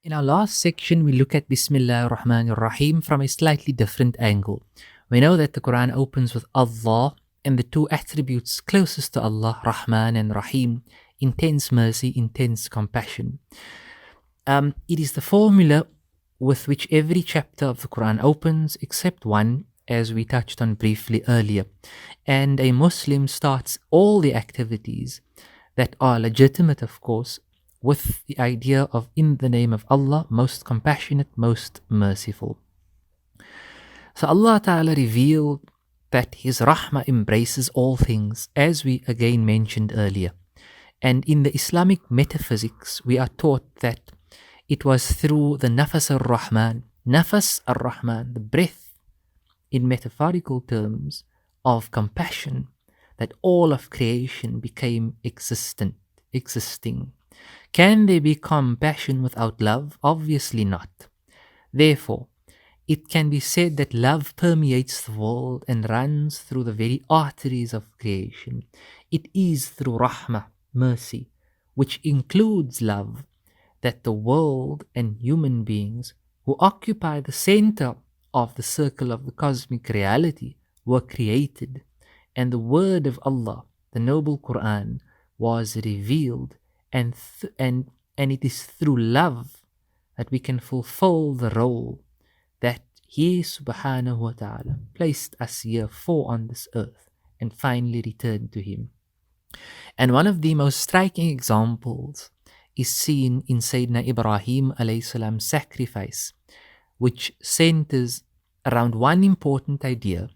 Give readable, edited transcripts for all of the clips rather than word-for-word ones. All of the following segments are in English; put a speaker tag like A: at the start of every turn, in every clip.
A: In our last section, we look at Bismillah ar-Rahman ar-Rahim from a slightly different angle. We know that the Quran opens with Allah and the two attributes closest to Allah, Rahman and Rahim, intense mercy, intense compassion. It is the formula with which every chapter of the Quran opens except one, as we touched on briefly earlier. And a Muslim starts all the activities that are legitimate, of course, with the idea of in the name of Allah, most compassionate, most merciful. So Allah Ta'ala revealed that His Rahmah embraces all things, as we again mentioned earlier. And in the Islamic metaphysics, we are taught that it was through the Nafas ar-Rahman, the breath, in metaphorical terms, of compassion, that all of creation became existing. Can there be compassion without love? Obviously not. Therefore, it can be said that love permeates the world and runs through the very arteries of creation. It is through rahmah, mercy, which includes love, that the world and human beings who occupy the center of the circle of the cosmic reality were created, and the word of Allah, the noble Quran, was revealed, and it is through love that we can fulfill the role that He subhanahu wa ta'ala placed us here for on this earth and finally returned to Him. And one of the most striking examples is seen in Sayyidina Ibrahim alayhi salam's sacrifice, which centers around one important idea,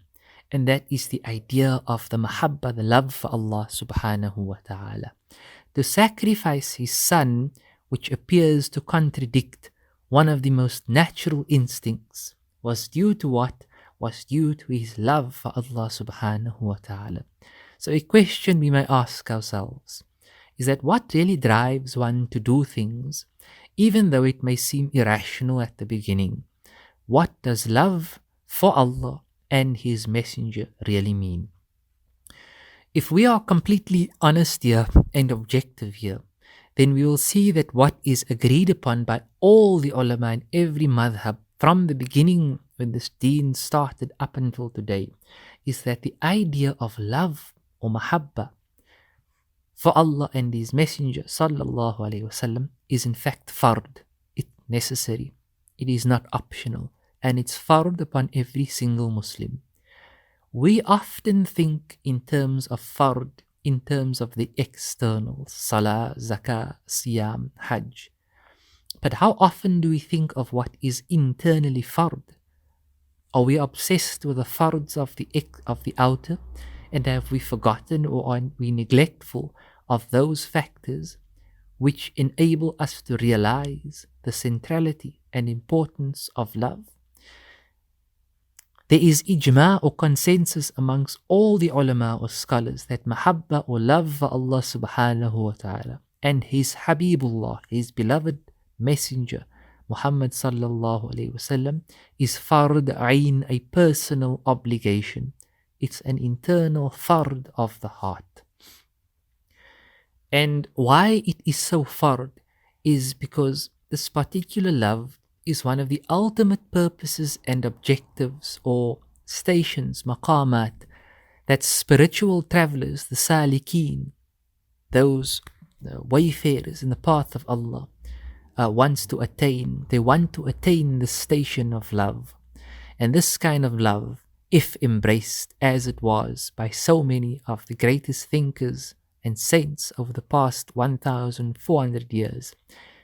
A: and that is the idea of the mahabba, the love for Allah subhanahu wa ta'ala. To sacrifice his son, which appears to contradict one of the most natural instincts, was due to what? Was due to his love for Allah subhanahu wa ta'ala. So a question we may ask ourselves is that what really drives one to do things, even though it may seem irrational at the beginning? What does love for Allah and His Messenger really mean? If we are completely honest here and objective here, then we will see that what is agreed upon by all the ulama in every madhab from the beginning when this deen started up until today is that the idea of love or mahabba for Allah and His Messenger sallallahu alaihi wasallam is in fact fard. It's necessary. It is not optional, and it's fard upon every single Muslim. We often think in terms of fard, in terms of the externals, salah, zakah, siyam, hajj. But how often do we think of what is internally fard? Are we obsessed with the fards of the outer, and have we forgotten or are we neglectful of those factors which enable us to realize the centrality and importance of love? There is ijma or consensus amongst all the ulama or scholars that mahabba or love for Allah subhanahu wa ta'ala and His Habibullah, His beloved messenger, Muhammad sallallahu alayhi wasallam, is fard ayn, a personal obligation. It's an internal fard of the heart. And why it is so fard is because this particular love is one of the ultimate purposes and objectives or stations, maqamat, that spiritual travelers, the salikeen, those wayfarers in the path of Allah, wants to attain. They want to attain the station of love. And this kind of love, if embraced as it was by so many of the greatest thinkers and saints over the past 1,400 years,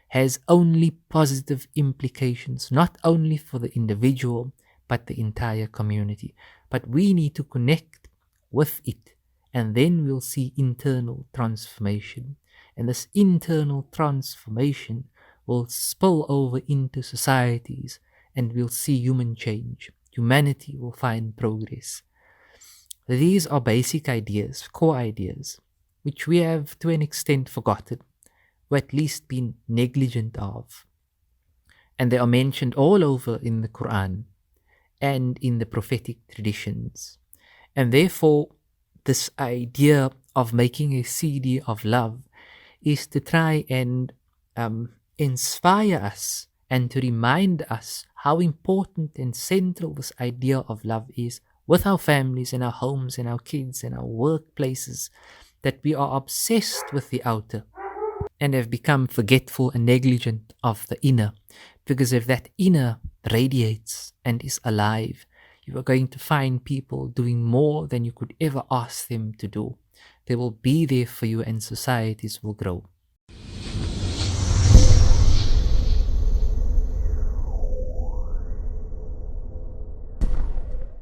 A: has only positive implications, not only for the individual, but the entire community. But we need to connect with it, and then we'll see internal transformation. And this internal transformation will spill over into societies, and we'll see human change. Humanity will find progress. These are basic ideas, core ideas, which we have to an extent forgotten, or at least been negligent of. And they are mentioned all over in the Quran and in the prophetic traditions. And therefore, this idea of making a CD of love is to try and inspire us and to remind us how important and central this idea of love is with our families and our homes and our kids and our workplaces, that we are obsessed with the outer and have become forgetful and negligent of the inner. Because if that inner radiates and is alive, you are going to find people doing more than you could ever ask them to do. They will be there for you and societies will grow.